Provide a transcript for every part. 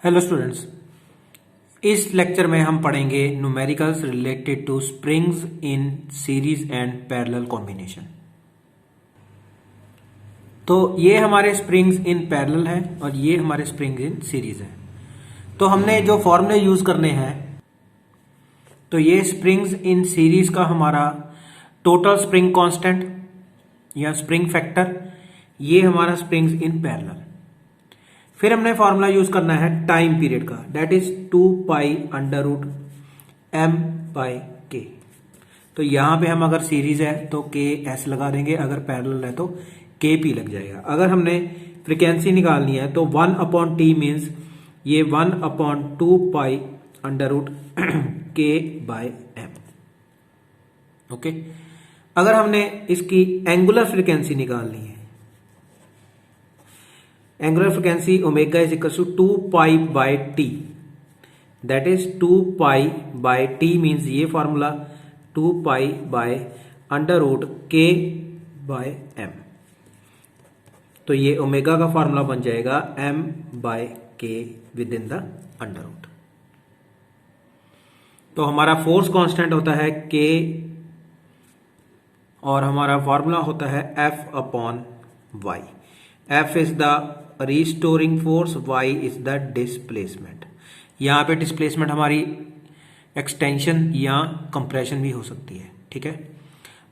Hello students, इस lecture में हम पढ़ेंगे numericals related two springs in series and parallel combination. तो ये हमारे स्प्रिंग्स इन पैरेलल है और ये हमारे स्प्रिंग्स इन सीरीज है। तो हमने जो फॉर्मूले यूज करने हैं, तो ये स्प्रिंग्स इन सीरीज का हमारा टोटल स्प्रिंग कांस्टेंट या स्प्रिंग फैक्टर, ये हमारा स्प्रिंग्स इन पैरेलल। फिर हमने फॉर्मूला यूज करना है टाइम पीरियड का, that is 2 pi under root m by k. तो यहां पे हम अगर सीरीज है तो के एस लगा देंगे, अगर पैरेलल है तो के पी लग जाएगा। अगर हमने फ्रीक्वेंसी निकालनी है तो 1 अपॉन टी मीन्स ये 1 upon 2 pi under root K by M. Okay, अगर हमने इसकी एंगुलर फ्रीक्वेंसी निकालनी है, angular frequency omega is equal to 2 pi by T, that is 2 pi by T means ये formula 2 pi by under root K by M. तो ये omega का formula बन जाएगा m by K within the under root. तो हमारा force constant होता है k और हमारा फॉर्मूला होता है F upon y। F is the restoring force, y is the displacement. यहां पे डिस्प्लेसमेंट हमारी एक्सटेंशन या कंप्रेशन भी हो सकती है, ठीक है।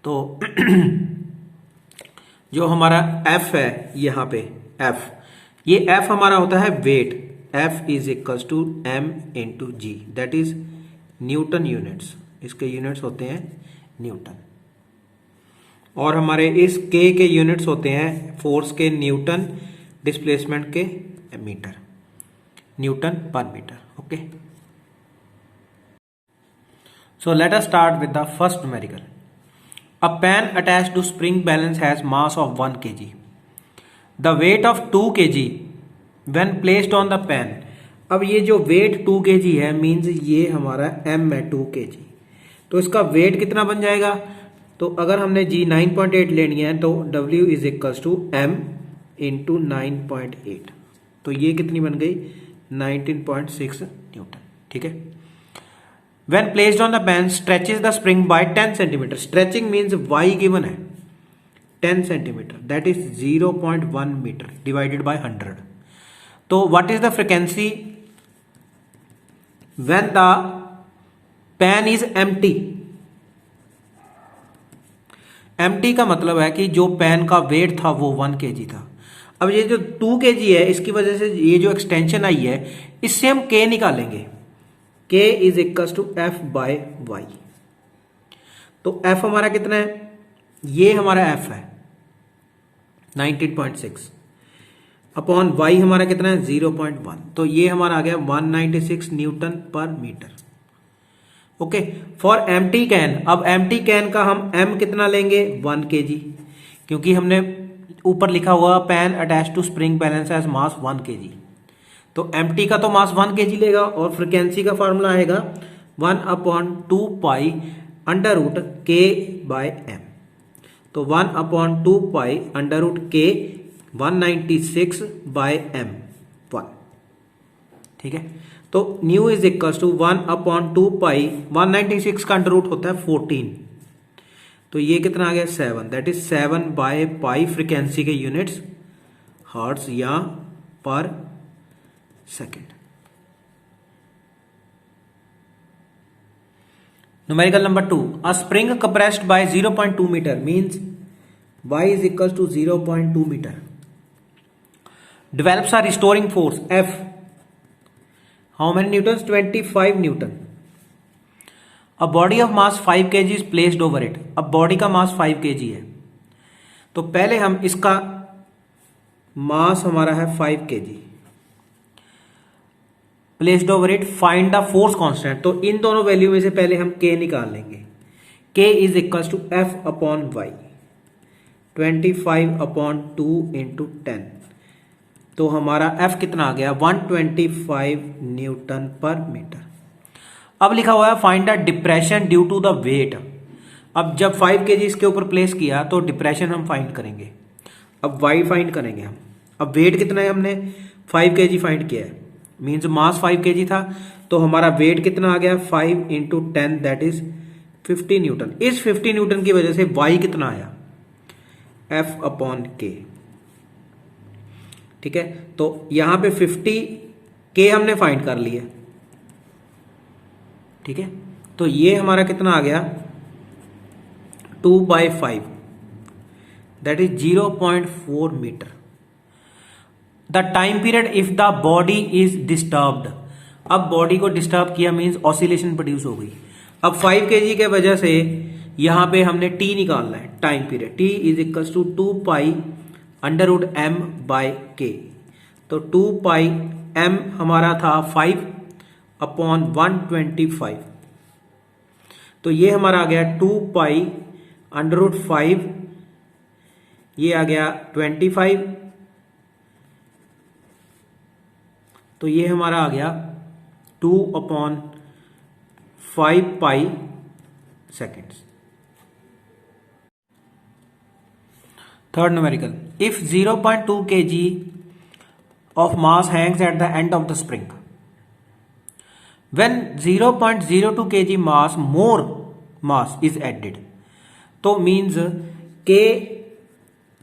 तो जो हमारा F है यहां पे F, ये F हमारा होता है weight. F is equal to m into g, that is newton units. इसके यूनिट्स होते हैं न्यूटन, और हमारे इस K के यूनिट्स होते हैं फोर्स के न्यूटन, डिस्प्लेसमेंट के मीटर, न्यूटन पर metre. Okay, so let us start with the first numerical. A pen attached to spring balance has mass of 1 kg। The weight of 2 kg when placed on the pen. अब ये जो wait 2 kg है means ये हमारा m है 2 kg, तो इसका wait कितना बन जाएगा? तो अगर हमने जी 9.8 लेनी है तो W is equal to m into 9.8, तो ये कितनी बन गई 19.6 न्यूटन, ठीक है। When placed on the pen, stretches the spring by 10 centimeter. Stretching means y given है 10 centimeter, that is 0.1 meter divided by 100. तो what is the frequency when the pen is empty? Empty का मतलब है कि जो pen का wait था वो 1 kg था। अब ये जो 2 kg है, इसकी वजह से ये जो एक्सटेंशन आई है, इससे हम k निकालेंगे। k is equal to F by y. तो f हमारा कितना है? ये हमारा f है 19.6 अपॉन y हमारा कितना है 0.1, तो ये हमारा आ गया 196 न्यूटन पर metre. Okay, for empty can. अब एम्प्टी कैन का हम m कितना लेंगे 1 kg, क्योंकि हमने ऊपर लिखा हुआ pen attach to spring balance has mass 1 kg, तो एम्प्टी का तो मास 1 kg लेगा, और फ्रीक्वेंसी का फॉर्मूला आएगा 1 upon 2 pi under root K by M. तो 1 अपॉन 2 पाई अंडर रूट के 196 बाय एम 1, ठीक है। तो nu is equal to 1 upon 2 pi, 196 का अंडर रूट होता है 14, तो ये कितना आ गया 7, that is 7 by pi. Frequency के यूनिट्स हर्ट्ज या per second. Numerical number 2, a spring compressed by 0.2 metre means y is equal to 0.2 metre develops a restoring force F. How many newtons? 25 newton. A body of mass 5 kg is placed over it. अब body का मास 5 kg है, तो पहले हम इसका मास हमारा है 5 kg, placed over it, find the force constant. तो इन दोनों वैल्यू में से पहले हम k निकाल लेंगे। k is equal to F upon y, 25 upon 2 into 10, तो हमारा F कितना आ गया 125 न्यूटन पर मीटर। अब लिखा हुआ है find the depression due to the weight. अब जब 5 kg इसके ऊपर प्लेस किया तो डिप्रेशन हम फाइंड करेंगे। अब y फाइंड करेंगे हम। अब वेट कितना है, हमने 5 kg फाइंड किया है, मीन्स मास 5 kg था, तो हमारा वेट कितना आ गया 5 इंटू 10 दैट इज 50 न्यूटन। इस 50 न्यूटन की वजह से वाई कितना आया F अपॉन के। ठीक है, तो यहां पे 50 के हमने फाइंड कर लिया। ठीक है, तो ये हमारा कितना आ गया 2/5 that is 0.4 metre. The time period if the body is disturbed. अब बॉडी को डिस्टर्ब किया मींस ऑसिलेशन प्रोड्यूस हो गई। अब 5 kg के वजह से यहां पे हमने टी निकालना है, time period. T is equal to 2 under root m by के। तो 2 एम हमारा था 5 अपॉन 125, तो ये हमारा आ गया 2 अंडर रूट 5, ये आ गया 25, तो ये हमारा आ गया 2 upon 5 pi seconds. Third numerical, if 0.2 kg of mass hangs at the end of the spring, when 0.02 kg more mass is added, तो मीन्स के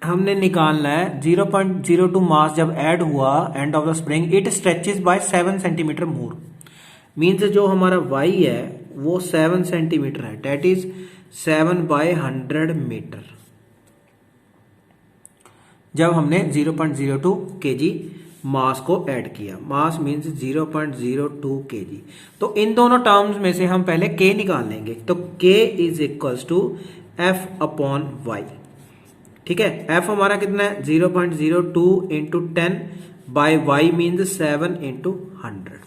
हमने निकालना है 0.02 मास जब ऐड हुआ end of the spring, it stretches by 7 centimetre more. Means जो हमारा y है वो 7 सेंटीमीटर है, डेट इज 7/100 मीटर जब हमने 0.02 kg मास को ऐड किया। Mass means 0.02 kg। तो इन दोनों टर्म्स में से हम पहले k निकाल लेंगे, तो k is equals to f upon y. ठीक है, f हमारा कितना है 0.02 into 10 by y means 7 into 100,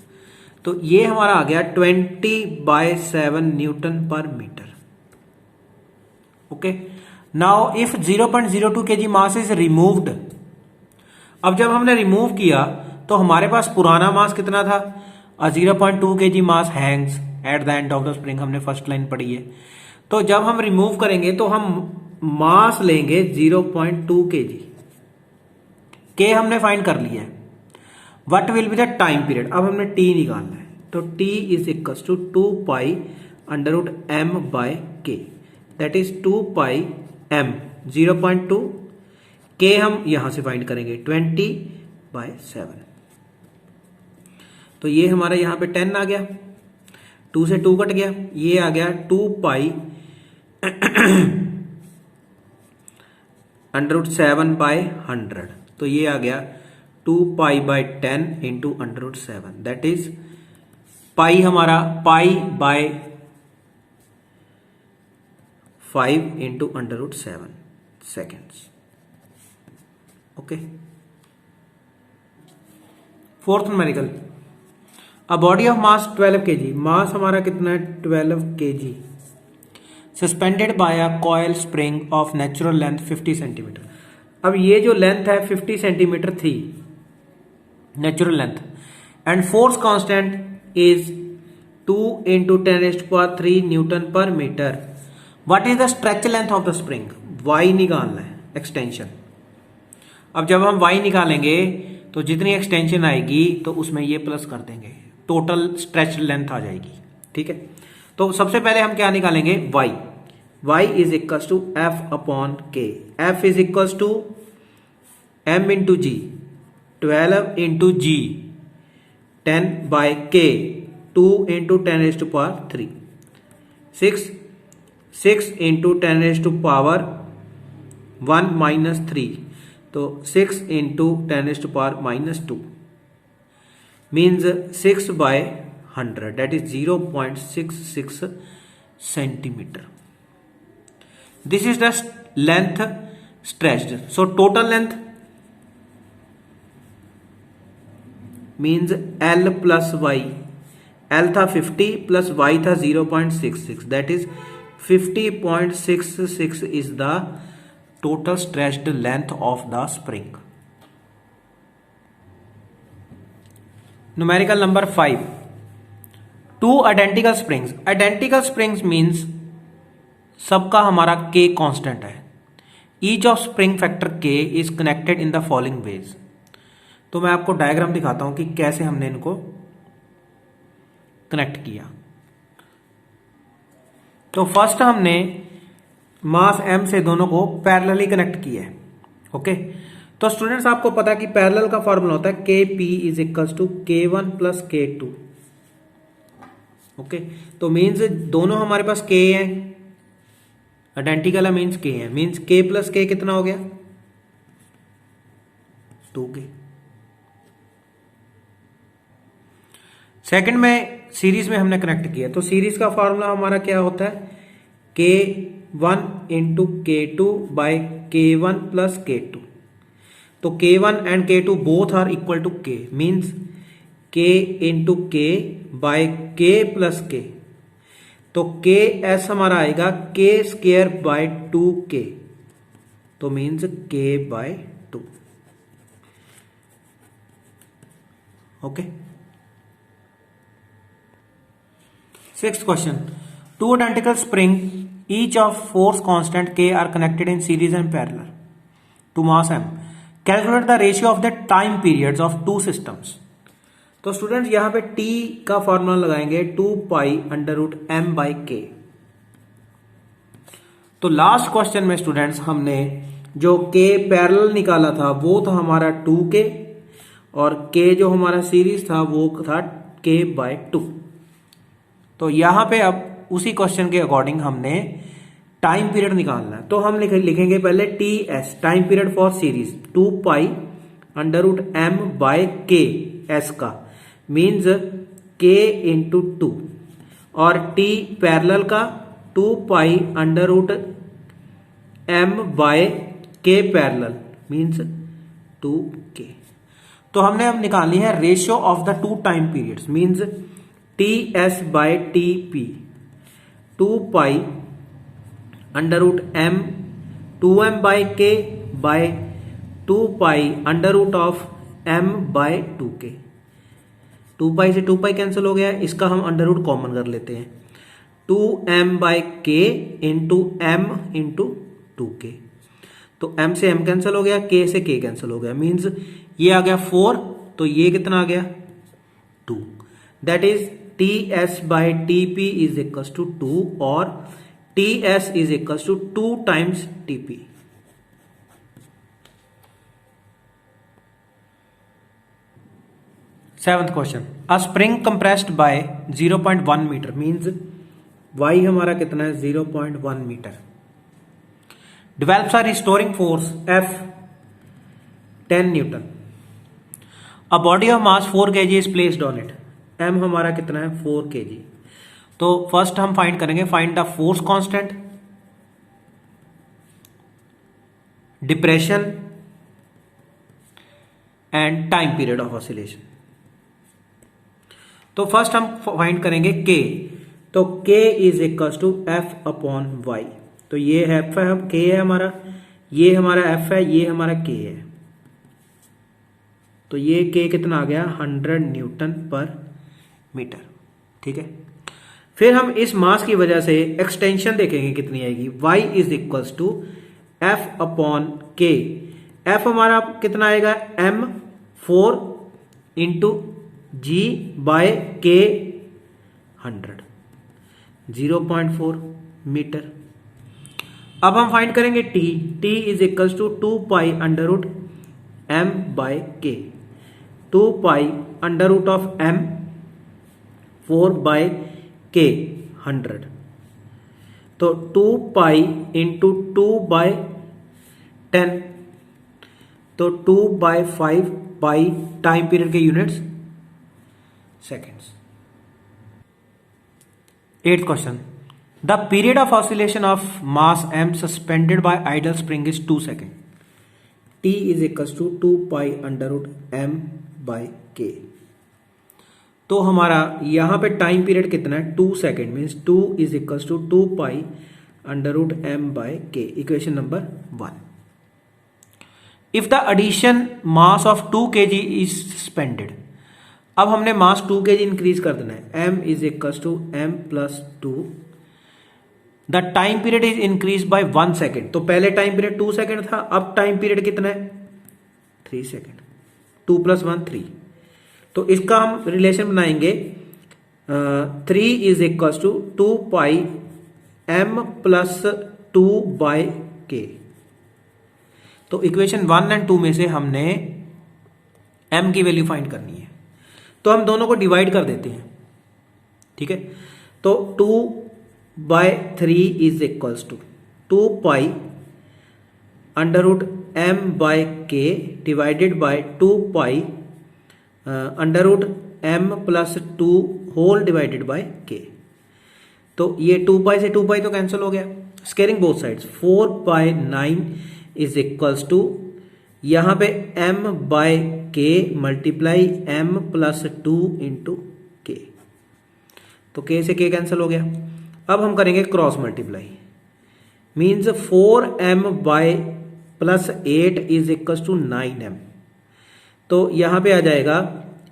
तो ये हमारा आ गया 20/7 न्यूटन पर metre. Okay, now if 0.02 kg mass is removed. अब जब हमने रिमूव किया तो हमारे पास पुराना मास कितना था 0.2 kg mass Hanks at the end of the spring, हमने फर्स्ट लाइन पढ़ी है। तो जब हम रिमूव करेंगे तो हम मास लेंगे 0.2 kg, के हमने फाइंड कर लिया है। What will be the time period, अब हमने टी निकालना है, तो T is equal to 2 under root m by k, that is 2 m 0.2, के हम यहां से फाइंड करेंगे 20/7, तो ये हमारा यहां पे 10 आ गया, 2 से 2 कट गया, ये आ गया 2 अंडर रूट 7/100, तो ये आ गया 2 10 into under root 7, that is pi हमारा pi into under root 7 seconds. Okay, fourth numerical, a body of mass 12 kg, mass हमारा कितना है 12 kg, suspended by a coil spring of natural length 50 centimetre. अब ये जो लेंथ है 50 centimetre थी natural length, and force constant is 2 into 10⁻³ newton पर metre. What is the stretch length of the spring, Y निकालना है, एक्सटेंशन। अब जब हम y निकालेंगे तो जितनी एक्सटेंशन आएगी तो उसमें ये प्लस कर देंगे, टोटल स्ट्रेच लेंथ आ जाएगी। ठीक है, तो सबसे पहले हम क्या निकालेंगे y is equal to f upon k. f is equal to m into g, 12 into g 10/k, 2 into 10⁻³ 6 into 10⁻1 -3, तो 6 into 10⁻2 means 6/100, that is 0.66 centimetre. This is the length stretched. So total length means L plus y, L था 50 plus y था 0.66, that is 50.66 is the total stretched length of the spring. Numerical number 5, two identical springs. Identical springs means सबका हमारा k constant है। Each of spring factor k is connected in the following ways. तो मैं आपको diagram दिखाता हूं कि कैसे हमने इनको कनेक्ट किया। तो फर्स्ट हमने मास m से दोनों को पैरेलली कनेक्ट किया है। ओके, तो स्टूडेंट्स आपको पता है कि पैरेलल का फॉर्मूला होता है Kp is equal to K1 plus K2। Okay, तो मीन्स दोनों हमारे पास K है, आइडेंटिकल है, मीन्स K है, मीन्स K प्लस K कितना हो गया 2K। सेकंड में सीरीज में हमने कनेक्ट किया, तो सीरीज का फॉर्मूला हमारा क्या होता है K1 into K2 bye K1 plus K2। तो K1 and K2 both are equal to K, means K into K by K plus K। तो KS हमारा आएगा K स्क्वायर बाय 2K, तो means K by 2। Okay, sixth question, two identical spring each of force constant K are connected in series and parallel to mass m. Calculate the ratio of the time periods of two systems. तो students यहां पे T का formula लगाएंगे 2 pi under root m by k. तो last question में students हमने जो K parallel निकाला था वो था हमारा 2K, और K जो हमारा सीरीज था वो था K बाय 2। तो यहां पे अब उसी क्वेश्चन के अकॉर्डिंग हमने टाइम पीरियड निकालना है। तो हम लिखेंगे पहले TS, time period for series 2 pi under root m by K S का, मीन्स K इंटू 2, और T पैरेलल का 2 pi under root m by K parallel, means 2K। तो हमने अब निकालनी है ratio of the two time periods, means TS by TP 2 pi under root m 2m by k by 2 pi under root of m by 2k। 2 pi से 2 pi cancel हो गया, इसका हम अंडर रूट कॉमन कर लेते हैं, 2m by k into m into 2k। तो m से m कैंसिल हो गया, k से k कैंसिल हो गया, मीन्स ये आ गया 4, तो ये कितना आ गया 2। That is TS by TP is equal to 2, और TS is equal to 2 times TP। Seventh question, a spring compressed by 0.1 metre, means y हमारा कितना है 0.1 metre, develops a restoring force F 10 newton. A body of mass 4 kg is placed on it, m हमारा कितना है 4 kg। तो first हम find करेंगे, find the force constant, depression and time period of oscillation. तो फर्स्ट हम find करेंगे K, तो K is equal to F upon Y। तो ये है F है, K है हमारा, ये हमारा F है, ये हमारा K है। तो ये K कितना आ गया 100 न्यूटन पर मीटर। ठीक है, फिर हम इस मास की वजह से एक्सटेंशन देखेंगे कितनी आएगी, y is equal to F upon K. F हमारा कितना आएगा m 4 इंटू जी बाय के 100, 0.4 मीटर। अब हम फाइंड करेंगे t is equal to 2 pi under root m by K, 2 pi under root of m 4 by K 100, तो 2 pi into 2 bye 10, तो 2 by 5 pi time period के units seconds. 8th question, the period of oscillation of mass m suspended by ideal spring is 2 second, t is equal to 2 pi under root m by के। तो हमारा यहां पे time period कितना है 2 second, means 2 is equal to 2 pi under root m by k. Equation number 1, if the addition mass of 2 kg is suspended. अब हमने मास 2 kg increase कर देना है, m is equal to m plus 2, the time period is increase by 1 second. तो पहले time period 2 second था, अब time period कितना है 3 सेकेंड। 2 + 1 3। तो इसका हम रिलेशन बनाएंगे 3 = 2 पाई m + 2/k। तो इक्वेशन 1 और 2 में से हमने m की वैल्यू फाइंड करनी है, तो हम दोनों को डिवाइड कर देते हैं। ठीक है, तो 2/3 = 2 pi √m/k divided by 2 pi √m + 2 whole divided by k। तो ये 2 पाई से 2 पाई तो कैंसिल हो गया, स्केयरिंग बोथ साइड्स। 4/9 = यहां पे m/k मल्टीप्लाई m + 2 × k। तो k से k कैंसिल हो गया। अब हम करेंगे cross multiply, means 4m + 8 = 9m। तो यहां पे आ जाएगा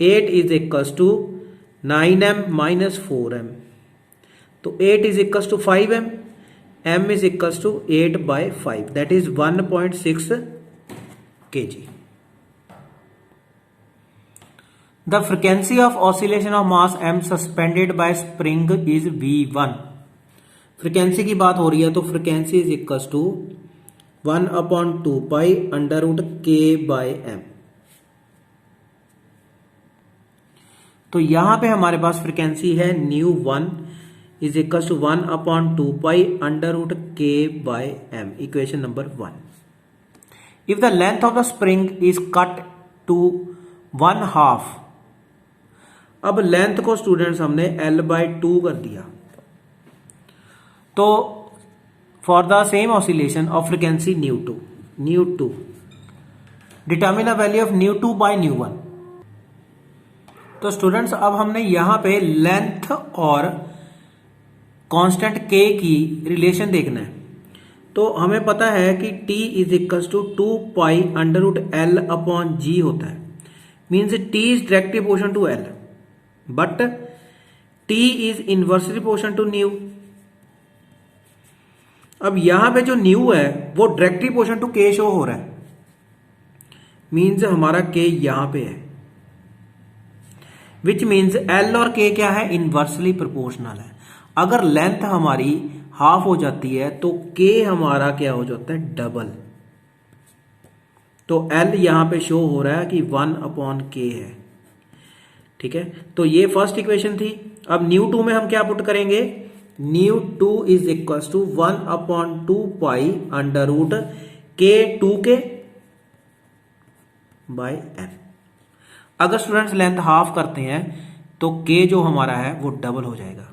8 = 9m - 4m। तो 8 = 5m, m = 8/5, that is 1.6 kg। The frequency of oscillation of mass m suspended by spring is V1। Frequency की बात हो रही है, तो फ्रिक्वेंसी = 1/2 पाई √k/m। तो यहां पे हमारे पास फ्रिक्वेंसी है ν1 = 1/2 पाई √k/m, equation number 1। If the length of the spring is cut to 1/2, अब लेंथ को स्टूडेंट्स हमने L/2 कर दिया, तो for the same oscillation of frequency ν2 determine the value of ν2 by ν1। तो स्टूडेंट्स अब हमने यहां पे लेंथ और कांस्टेंट k की रिलेशन देखना है। तो हमें पता है कि t = 2 पाई √L/g होता है, means t is directly proportional to L, but t is inversely proportional to ν। अब यहां पे जो ν है वो directly proportional to k show हो रहा है, मीन्स हमारा k यहां पे है, विच मीन्स L और k क्या है, इनवर्सली प्रोपोर्शनल है। अगर लेंथ हमारी हाफ हो जाती है तो k हमारा क्या हो जाता है, डबल। तो L यहां पे शो हो रहा है कि 1/k है। ठीक है, तो ये फर्स्ट इक्वेशन थी। अब ν2 में हम क्या पुट करेंगे, ν2 = 1/2 पाई √k/m। अगर स्टूडेंट्स लेंथ हाफ करते हैं तो k जो हमारा है वो डबल हो जाएगा।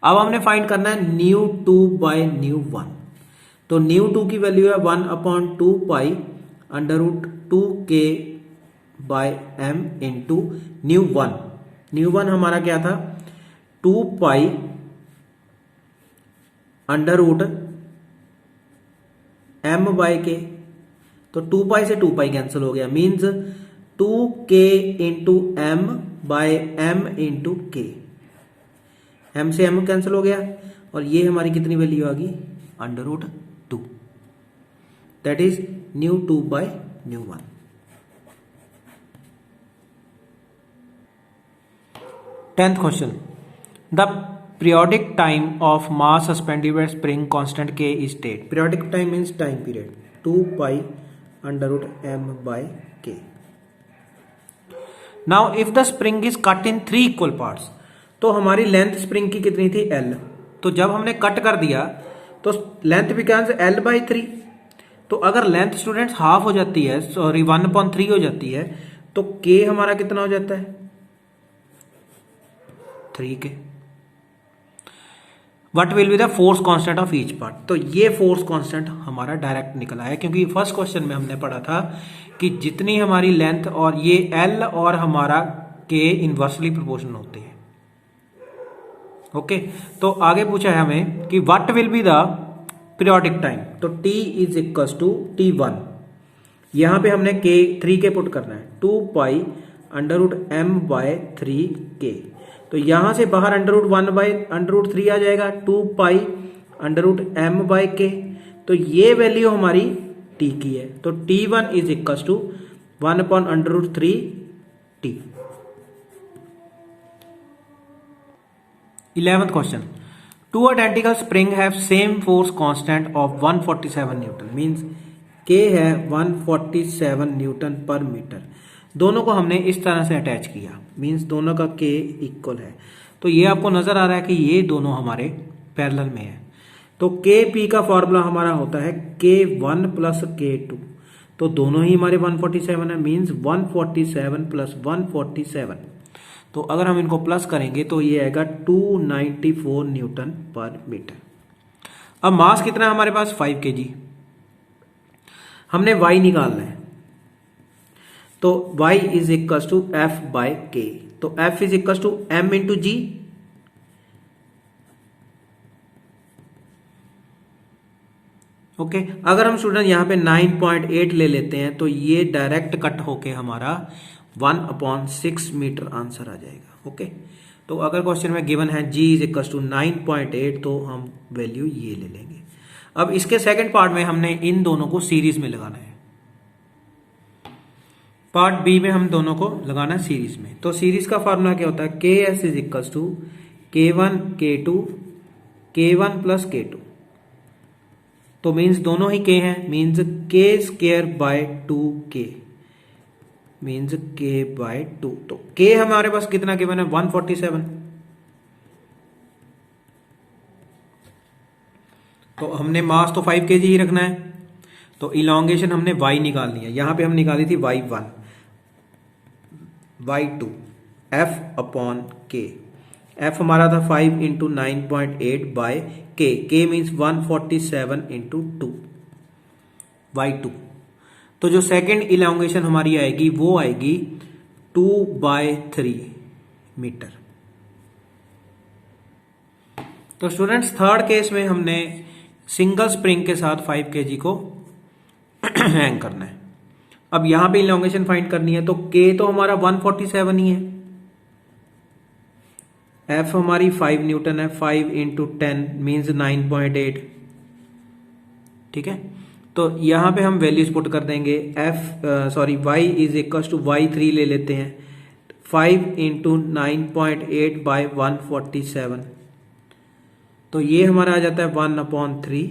अब हमने फाइंड करना है ν2/ν1। तो ν2 की वैल्यू है 1/2 पाई √2k/m इंटू ν1। ν1 हमारा क्या था, 2 पाई √m/k। तो 2 पाई से 2 पाई कैंसिल हो गया, means 2k × m/m × k। m से m कैंसिल हो गया और ये हमारी कितनी वैल्यू आ गई, √2, that is ν2/ν1। Tenth question, the periodic time of mass suspended by spring constant k is state. Periodic time means time period, 2 pi √m/k। Now if the spring is cut in 3 equal parts, तो हमारी length spring की कितनी थी, L। तो जब हमने cut कर दिया तो लेंथ बिकम्स L/3। तो अगर लेंथ स्टूडेंट्स हाफ हो जाती है, सॉरी 1/3 हो जाती है, तो k हमारा कितना हो जाता है, 3k। What will be the force constant of each part. तो ये फोर्स कांस्टेंट हमारा डायरेक्ट निकला है, क्योंकि फर्स्ट क्वेश्चन में हमने पढ़ा था कि जितनी हमारी लेंथ और ये L और हमारा k इनवर्सली प्रोपोर्शनल होते हैं। ओके, तो आगे पूछा है हमें कि what will be the periodic time. तो t = t1, यहां पे हमने k 3k पुट करना है, 2 पाई √m/3k। तो यहां से बाहर √1/√3 आ जाएगा, 2 पाई √m/k। तो ये वैल्यू हमारी t की है। तो t1 = 1/√3t। 11th question, two identical spring have same force constant of 147 Newton, means K है 147 न्यूटन पर मीटर। दोनों को हमने इस तरह से अटैच किया, मींस दोनों का K इक्वल है। तो ये आपको नजर आ रहा है कि ये दोनों हमारे पैरेलल में है। तो Kp का फॉर्मूला हमारा होता है K1 प्लस K2। तो दोनों ही हमारे 147 है, मींस 147 प्लस 147। तो अगर हम इनको प्लस करेंगे तो ये आएगा 294 न्यूटन पर मीटर। अब मास कितना है हमारे पास? 5 kg। हमने y निकालना है, तो y is equal to F by के। तो f is equal to m into g. Okay, अगर हम स्टूडेंट यहां पे 9.8 ले लेते हैं तो ये डायरेक्ट कट होके हमारा 1/6 मीटर आंसर आ जाएगा। ओके, तो अगर क्वेश्चन में गिवन है g इज इक्वल टू 9.8 तो हम वैल्यू ये ले लेंगे। अब इसके सेकंड पार्ट में हमने इन दोनों को सीरीज में लगाना है। पार्ट बी में हम दोनों को लगाना है सीरीज में। तो सीरीज का फार्मूला क्या होता है? Ks is equal to K1 K2 K1 plus K2। तो मीन्स दोनों ही K हैं, means K square by 2K, means K by 2। तो K हमारे पास कितना गिवन है? 147। तो हमने मास तो 5 kg ही रखना है। तो इलॉन्गेशन हमने y निकालनी है। यहां पे हम निकाली थी y1 y2 f upon k। f हमारा था 5 into 9.8 by k means 147 into 2 y2। तो जो सेकेंड इलॉन्गेशन हमारी आएगी वो आएगी 2/3 मीटर। तो स्टूडेंट्स थर्ड केस में हमने सिंगल स्प्रिंग के साथ 5 kg को हैंग करना है। अब यहां पे इलॉन्गेशन फाइंड करनी है, तो K तो हमारा 147 ही है, F हमारी 5 न्यूटन है, 5 इंटू 10 मीन्स 9.8। ठीक है, तो यहां पे हम वैल्यूज पुट कर देंगे। y is equal to y3 ले लेते हैं, 5 इंटू 9.8 बाय 147। तो ये हमारा आ जाता है 1/3